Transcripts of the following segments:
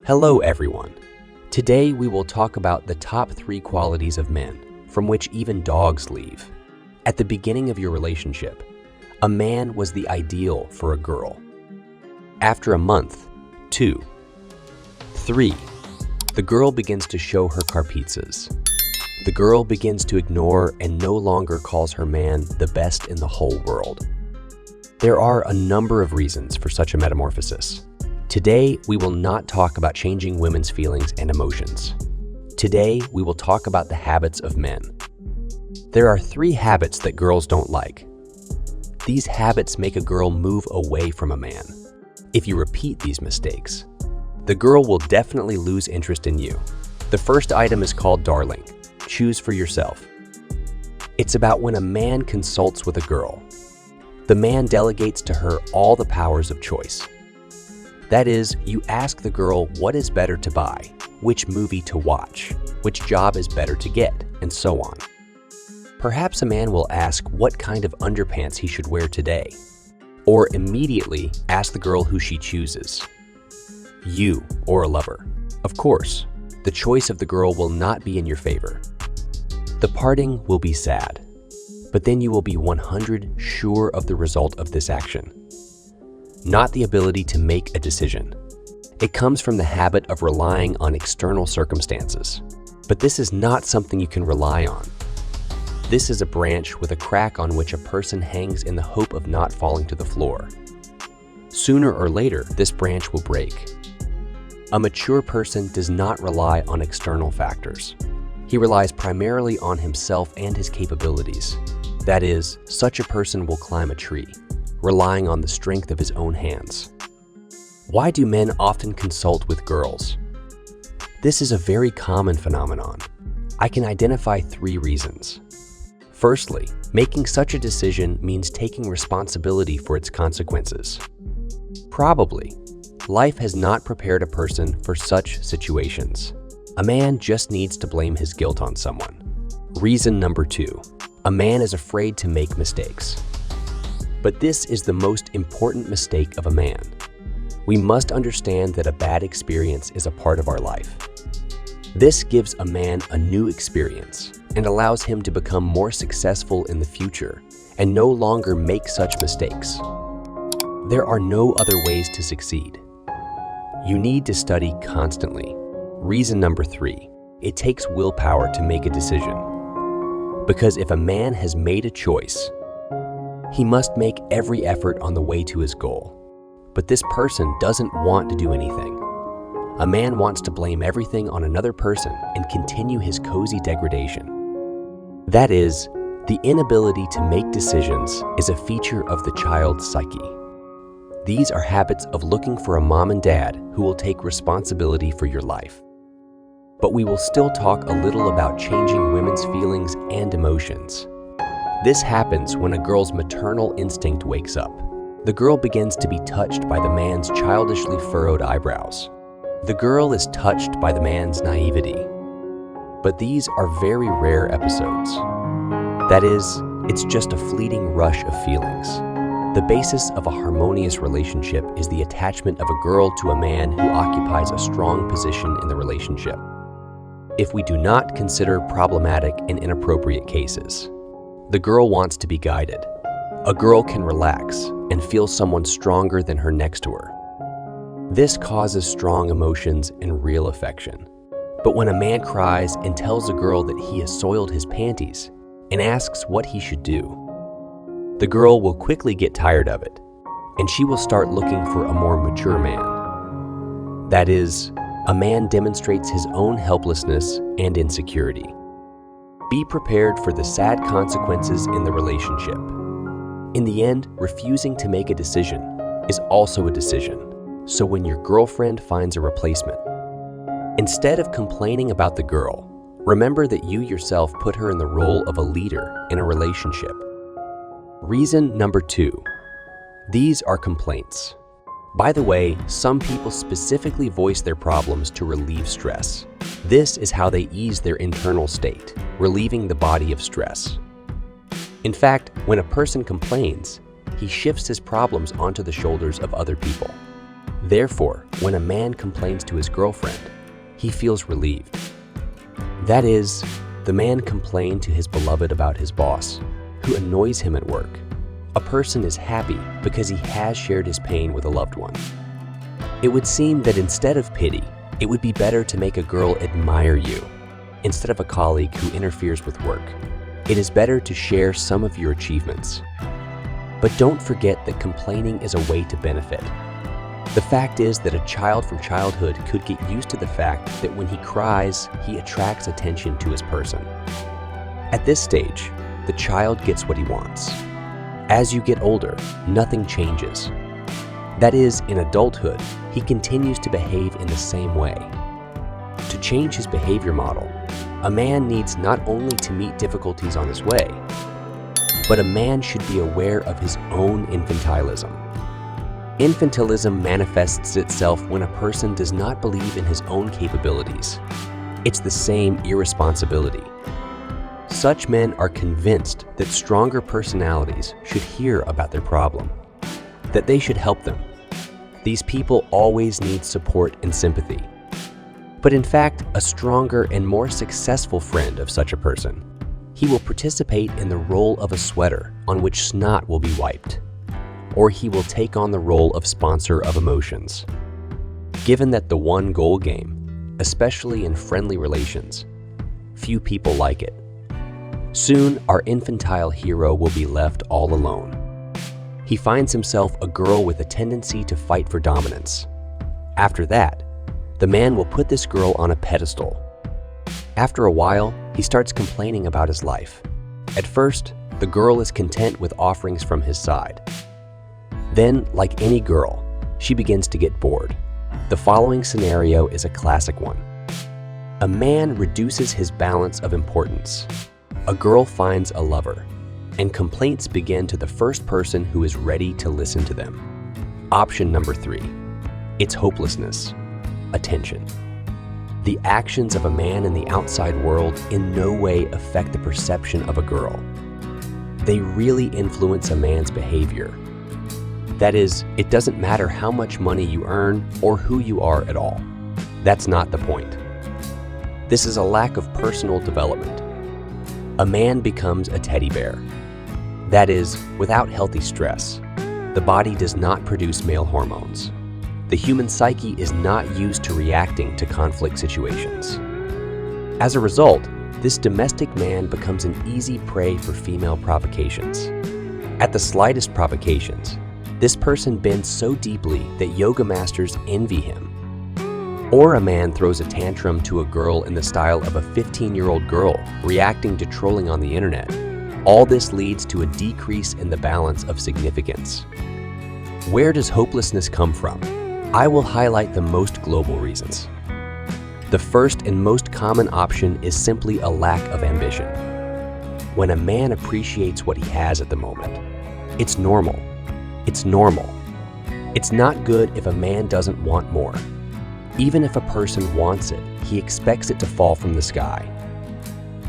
Hello everyone. Today we will talk about the top 3 qualities of men from which even dogs leave. At the beginning of your relationship, a man was the ideal for a girl. After a month, 2. 3. The girl begins to show her carpizzas. The girl begins to ignore and no longer calls her man the best in the whole world. There are a number of reasons for such a metamorphosis. Today, we will not talk about changing women's feelings and emotions. Today, we will talk about the habits of men. There are 3 habits that girls don't like. These habits make a girl move away from a man. If you repeat these mistakes, the girl will definitely lose interest in you. The first item is called darling. Choose for yourself. It's about when a man consults with a girl. The man delegates to her all the powers of choice. That is, you ask the girl what is better to buy, which movie to watch, which job is better to get, and so on. Perhaps a man will ask what kind of underpants he should wear today, or immediately ask the girl who she chooses. You or a lover. Of course, the choice of the girl will not be in your favor. The parting will be sad, but then you will be 100% sure of the result of this action. Not the ability to make a decision. It comes from the habit of relying on external circumstances. But this is not something you can rely on. This is a branch with a crack on which a person hangs in the hope of not falling to the floor. Sooner or later, this branch will break. A mature person does not rely on external factors. He relies primarily on himself and his capabilities. That is, such a person will climb a tree, relying on the strength of his own hands. Why do men often consult with girls? This is a very common phenomenon. I can identify 3 reasons. Firstly, making such a decision means taking responsibility for its consequences. Probably, life has not prepared a person for such situations. A man just needs to blame his guilt on someone. Reason number 2. A man is afraid to make mistakes. But this is the most important mistake of a man. We must understand that a bad experience is a part of our life. This gives a man a new experience and allows him to become more successful in the future and no longer make such mistakes. There are no other ways to succeed. You need to study constantly. Reason number 3. It takes willpower to make a decision. Because if a man has made a choice, he must make every effort on the way to his goal. But this person doesn't want to do anything. A man wants to blame everything on another person and continue his cozy degradation. That is, the inability to make decisions is a feature of the child's psyche. These are habits of looking for a mom and dad who will take responsibility for your life. But we will still talk a little about changing women's feelings and emotions. This happens when a girl's maternal instinct wakes up. The girl begins to be touched by the man's childishly furrowed eyebrows. The girl is touched by the man's naivety. But these are very rare episodes. That is, it's just a fleeting rush of feelings. The basis of a harmonious relationship is the attachment of a girl to a man who occupies a strong position in the relationship. If we do not consider problematic and inappropriate cases, the girl wants to be guided. A girl can relax and feel someone stronger than her next to her. This causes strong emotions and real affection. But when a man cries and tells a girl that he has soiled his panties and asks what he should do, the girl will quickly get tired of it, and she will start looking for a more mature man. That is, a man demonstrates his own helplessness and insecurity. Be prepared for the sad consequences in the relationship. In the end, refusing to make a decision is also a decision. So when your girlfriend finds a replacement, instead of complaining about the girl, remember that you yourself put her in the role of a leader in a relationship. Reason number 2. These are complaints. By the way, some people specifically voice their problems to relieve stress. This is how they ease their internal state, relieving the body of stress. In fact, when a person complains, he shifts his problems onto the shoulders of other people. Therefore, when a man complains to his girlfriend, he feels relieved. That is, the man complained to his beloved about his boss, who annoys him at work. A person is happy because he has shared his pain with a loved one. It would seem that instead of pity, it would be better to make a girl admire you, instead of a colleague who interferes with work. It is better to share some of your achievements. But don't forget that complaining is a way to benefit. The fact is that a child from childhood could get used to the fact that when he cries, he attracts attention to his person. At this stage, the child gets what he wants. As you get older, nothing changes. That is, in adulthood, he continues to behave in the same way. To change his behavior model, a man needs not only to meet difficulties on his way, but a man should be aware of his own infantilism. Infantilism manifests itself when a person does not believe in his own capabilities. It's the same irresponsibility. Such men are convinced that stronger personalities should hear about their problem, that they should help them. These people always need support and sympathy. But in fact, a stronger and more successful friend of such a person, he will participate in the role of a sweater on which snot will be wiped, or he will take on the role of sponsor of emotions. Given that the one-goal game, especially in friendly relations, few people like it. Soon, our infantile hero will be left all alone. He finds himself a girl with a tendency to fight for dominance. After that, the man will put this girl on a pedestal. After a while, he starts complaining about his life. At first, the girl is content with offerings from his side. Then, like any girl, she begins to get bored. The following scenario is a classic one. A man reduces his balance of importance. A girl finds a lover, and complaints begin to the first person who is ready to listen to them. Option number 3. It's hopelessness. Attention. The actions of a man in the outside world in no way affect the perception of a girl. They really influence a man's behavior. That is, it doesn't matter how much money you earn or who you are at all. That's not the point. This is a lack of personal development. A man becomes a teddy bear. That is, without healthy stress, the body does not produce male hormones. The human psyche is not used to reacting to conflict situations. As a result, this domestic man becomes an easy prey for female provocations. At the slightest provocations, this person bends so deeply that yoga masters envy him. Or a man throws a tantrum to a girl in the style of a 15-year-old girl reacting to trolling on the internet. All this leads to a decrease in the balance of significance. Where does hopelessness come from? I will highlight the most global reasons. The first and most common option is simply a lack of ambition. When a man appreciates what he has at the moment, it's normal. It's normal. It's not good if a man doesn't want more. Even if a person wants it, he expects it to fall from the sky.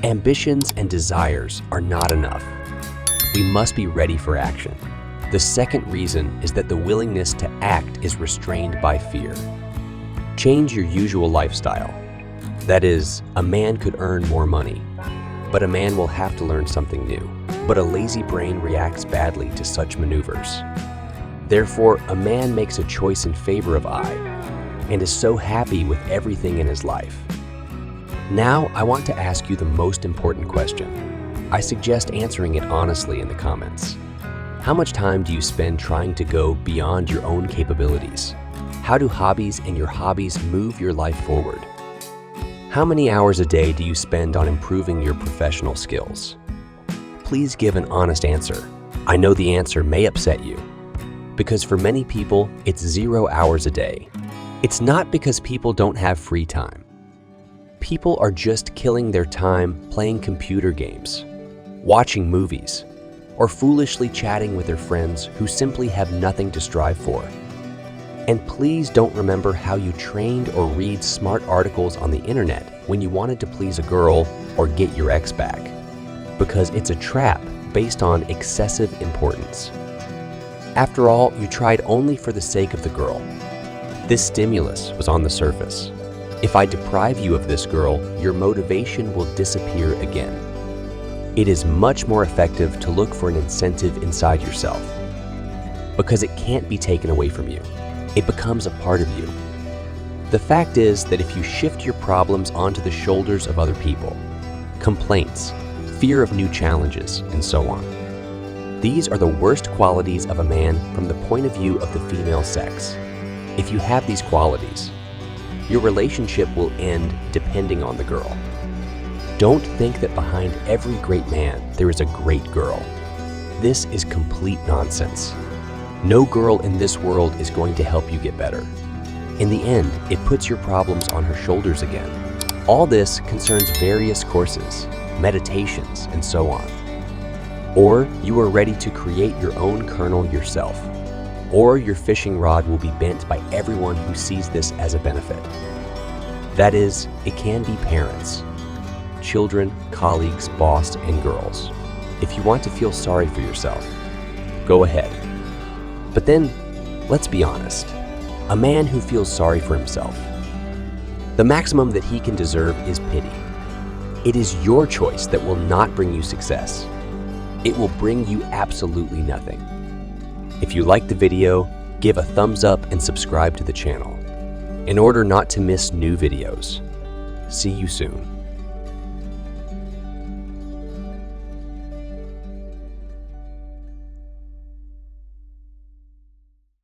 Ambitions and desires are not enough. We must be ready for action. The second reason is that the willingness to act is restrained by fear. Change your usual lifestyle. That is, a man could earn more money, but a man will have to learn something new. But a lazy brain reacts badly to such maneuvers. Therefore, a man makes a choice in favor of I, and is so happy with everything in his life. Now, I want to ask you the most important question. I suggest answering it honestly in the comments. How much time do you spend trying to go beyond your own capabilities? How do hobbies and your hobbies move your life forward? How many hours a day do you spend on improving your professional skills? Please give an honest answer. I know the answer may upset you, because for many people, it's 0 hours a day. It's not because people don't have free time. People are just killing their time playing computer games, watching movies, or foolishly chatting with their friends who simply have nothing to strive for. And please don't remember how you trained or read smart articles on the internet when you wanted to please a girl or get your ex back, because it's a trap based on excessive importance. After all, you tried only for the sake of the girl. This stimulus was on the surface. If I deprive you of this girl, your motivation will disappear again. It is much more effective to look for an incentive inside yourself, because it can't be taken away from you. It becomes a part of you. The fact is that if you shift your problems onto the shoulders of other people, complaints, fear of new challenges, and so on, these are the worst qualities of a man from the point of view of the female sex. If you have these qualities, your relationship will end depending on the girl. Don't think that behind every great man there is a great girl. This is complete nonsense. No girl in this world is going to help you get better. In the end, it puts your problems on her shoulders again. All this concerns various courses, meditations, and so on. Or you are ready to create your own kernel yourself. Or your fishing rod will be bent by everyone who sees this as a benefit. That is, it can be parents, children, colleagues, boss, and girls. If you want to feel sorry for yourself, go ahead. But then, let's be honest. A man who feels sorry for himself, the maximum that he can deserve is pity. It is your choice that will not bring you success. It will bring you absolutely nothing. If you liked the video, give a thumbs up and subscribe to the channel in order not to miss new videos. See you soon.